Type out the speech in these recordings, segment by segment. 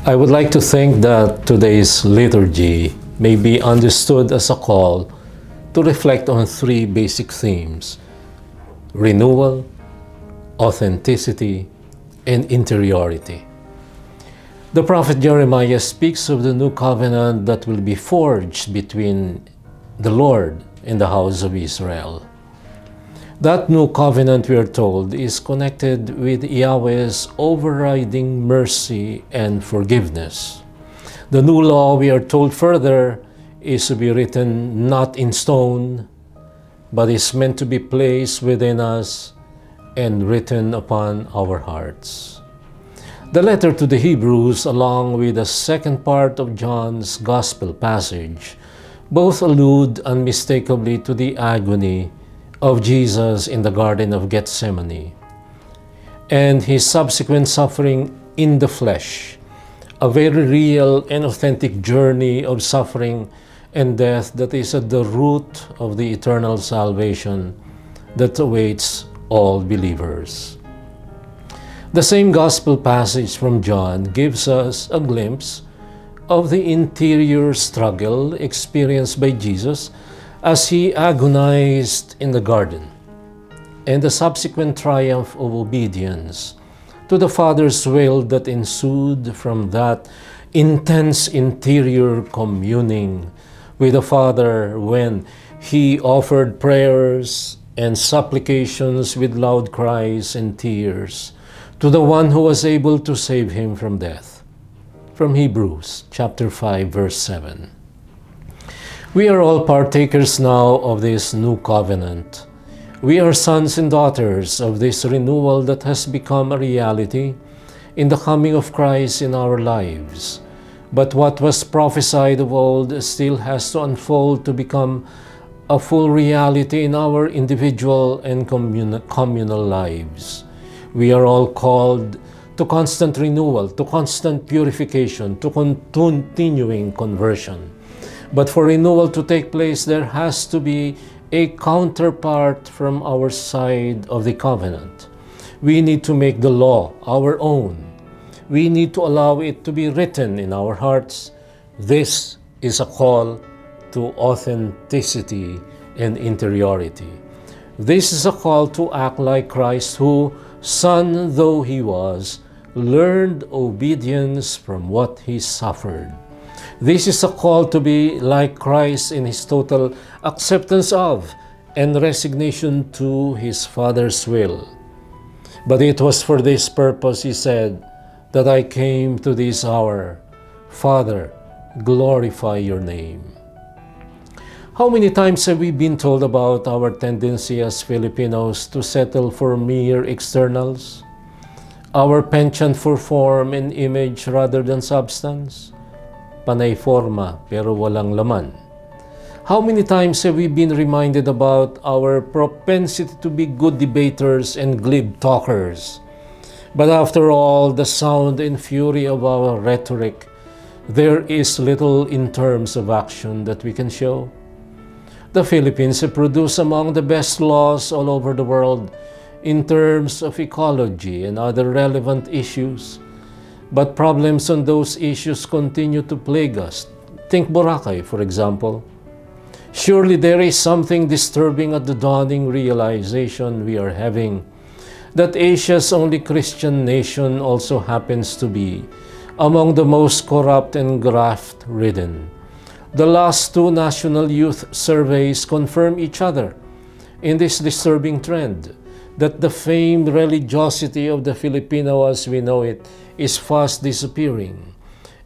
I would like to think that today's liturgy may be understood as a call to reflect on three basic themes: renewal, authenticity, and interiority. The prophet Jeremiah speaks of the new covenant that will be forged between the Lord and the house of Israel. That new covenant, we are told, is connected with Yahweh's overriding mercy and forgiveness. The new law, we are told further, is to be written not in stone, but is meant to be placed within us and written upon our hearts. The letter to the Hebrews, along with the second part of John's Gospel passage, both allude unmistakably to the agony of Jesus in the Garden of Gethsemane and his subsequent suffering in the flesh, a very real and authentic journey of suffering and death that is at the root of the eternal salvation that awaits all believers. The same gospel passage from John gives us a glimpse of the interior struggle experienced by Jesus as he agonized in the garden, and the subsequent triumph of obedience to the Father's will that ensued from that intense interior communing with the Father when he offered prayers and supplications with loud cries and tears to the one who was able to save him from death. From Hebrews chapter 5, verse 7. We are all partakers now of this new covenant. We are sons and daughters of this renewal that has become a reality in the coming of Christ in our lives. But what was prophesied of old still has to unfold to become a full reality in our individual and communal lives. We are all called to constant renewal, to constant purification, to continuing conversion. But for renewal to take place, there has to be a counterpart from our side of the covenant. We need to make the law our own. We need to allow it to be written in our hearts. This is a call to authenticity and interiority. This is a call to act like Christ, who, Son though he was, learned obedience from what he suffered. This is a call to be like Christ in his total acceptance of and resignation to his Father's will. But it was for this purpose, he said, that I came to this hour. Father, glorify your name. How many times have we been told about our tendency as Filipinos to settle for mere externals? Our penchant for form and image rather than substance? Panay forma pero walang laman. How many times have we been reminded about our propensity to be good debaters and glib talkers? But after all the sound and fury of our rhetoric, there is little in terms of action that we can show. The Philippines have produced among the best laws all over the world in terms of ecology and other relevant issues. But problems on those issues continue to plague us. Think Boracay, for example. Surely there is something disturbing at the dawning realization we are having that Asia's only Christian nation also happens to be among the most corrupt and graft-ridden. The last two national youth surveys confirm each other in this disturbing trend that the famed religiosity of the Filipino as we know it is fast disappearing.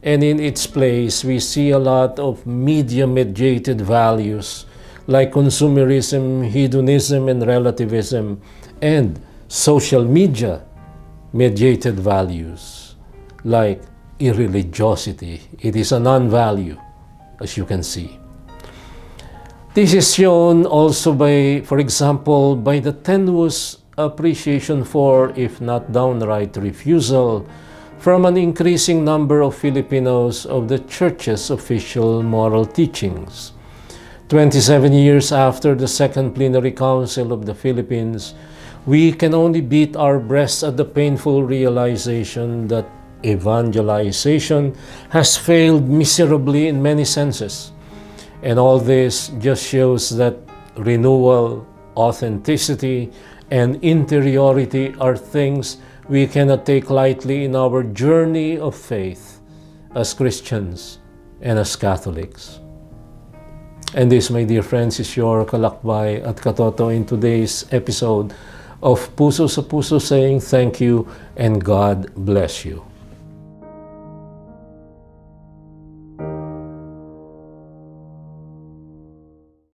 And in its place, we see a lot of media-mediated values like consumerism, hedonism, and relativism, and social media-mediated values like irreligiosity. It is a non-value, as you can see. This is shown also by, for example, by the tenuous appreciation for, if not downright refusal, from an increasing number of Filipinos of the Church's official moral teachings. 27 years after the Second Plenary Council of the Philippines, we can only beat our breasts at the painful realization that evangelization has failed miserably in many senses. And all this just shows that renewal, authenticity, and interiority are things we cannot take lightly in our journey of faith as Christians and as Catholics. And this, my dear friends, is your Kalakbay at Katoto in today's episode of Puso sa Puso, saying thank you and God bless you.